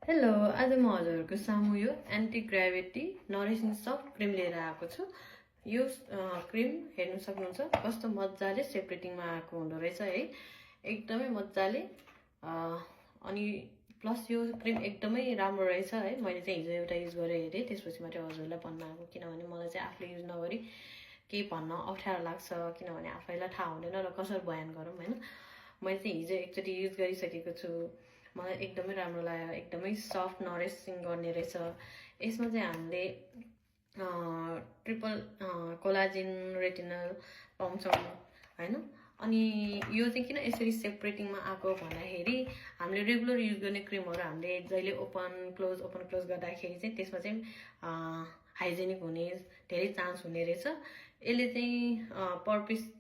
Hello, आज म हजुरहरूको सामु यो एन्टी ग्राभिटी नरिसिङ सफ्ट क्रिम लिएर आएको छु। यो क्रिम हेर्नु सक्नुहुन्छ कस्तो मजाले सेपरेटिङमा आएको हुँदो रहेछ है, एकदमै मजाले। अनि प्लस यो क्रिम एकदमै राम्रो रहेछ है। मैले चाहिँ हिजो एउटा युज गरेर हेरेँ, त्यसपछि मात्रै हजुरलाई भन्न आएको, किनभने मलाई चाहिँ आफूले युज नगरी केही भन्न अप्ठ्यारो लाग्छ, किनभने आफैलाई थाहा हुँदैन र कसरी बयान गरौँ होइन। मैले चाहिँ हिजो एकचोटि युज गरिसकेको छु, मलाई एकदमै राम्रो लाग्यो, एकदमै सफ्ट नरिसिङ गर्ने रहेछ। यसमा चाहिँ हामीले ट्रिपल कोलाजिन रेटिनल पाउँछौँ होइन। अनि यो चाहिँ किन यसरी सेपरेटिङमा आएको भन्दाखेरि हामीले रेगुलर युज गर्ने क्रिमहरू हामीले जहिले ओपन क्लोज गर्दाखेरि चाहिँ त्यसमा चाहिँ हाइजेनिक हुने धेरै चान्स हुने रहेछ। यसले चाहिँ पर पिस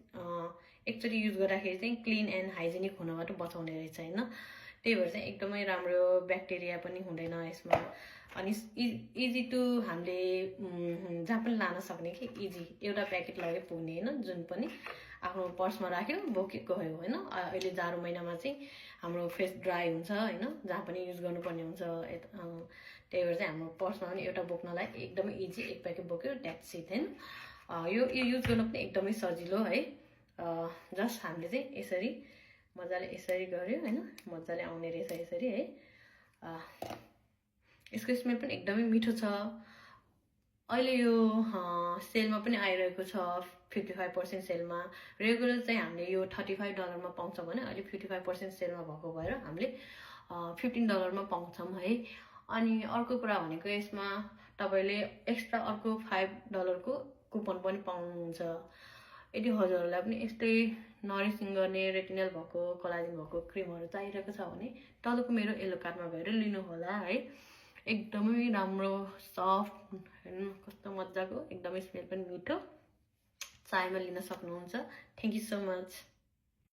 एकचोटि युज गर्दाखेरि चाहिँ क्लिन एन्ड हाइजेनिक हुनबाट बचाउने रहेछ होइन। त्यही भएर चाहिँ एकदमै राम्रो, ब्याक्टेरिया पनि हुँदैन यसमा। अनि इजी टु हामीले जहाँ पनि लान सक्ने कि इजी, एउटा प्याकेट लगे पुग्ने होइन। जुन पनि आफ्नो पर्समा राख्यो बोकेको गयो होइन। अहिले जाडो महिनामा चाहिँ हाम्रो फेस ड्राई हुन्छ होइन, जहाँ पनि युज गर्नुपर्ने हुन्छ। त्यही भएर चाहिँ हाम्रो पर्समा पनि एउटा बोक्नलाई एकदमै इजी, एक प्याकेट बोक्यो द्याट्स इट होइन। यो युज गर्न पनि एकदमै सजिलो है। जस्ट हामीले चाहिँ यसरी मजाले यसरी गऱ्यो होइन, मजाले आउने रहेछ यसरी है। यसको स्मेल पनि एकदमै मिठो छ। अहिले यो सेलमा पनि आइरहेको छ, 55% सेलमा। रेगुलर चाहिँ हामीले यो $35 पाउँछ भने अहिले 55% सेलमा भएको भएर हामीले $15 पाउँछौँ है। अनि अर्को कुरा भनेको यसमा तपाईँले एक्स्ट्रा अर्को $5 को कुपन पनि पाउनुहुन्छ। यदि हजुरहरूलाई पनि यस्तै नरिसिङ गर्ने रेटिनल भएको कोलाजिन भएको क्रिमहरू चाहिरहेको छ भने तलको मेरो येल्लो कार्डमा गएर लिनुहोला है। एकदमै राम्रो, सफ्ट, हेर्नु कस्तो मजाको, एकदमै स्मेल पनि मिठो, चायमा लिन सक्नुहुन्छ। Thank you so much.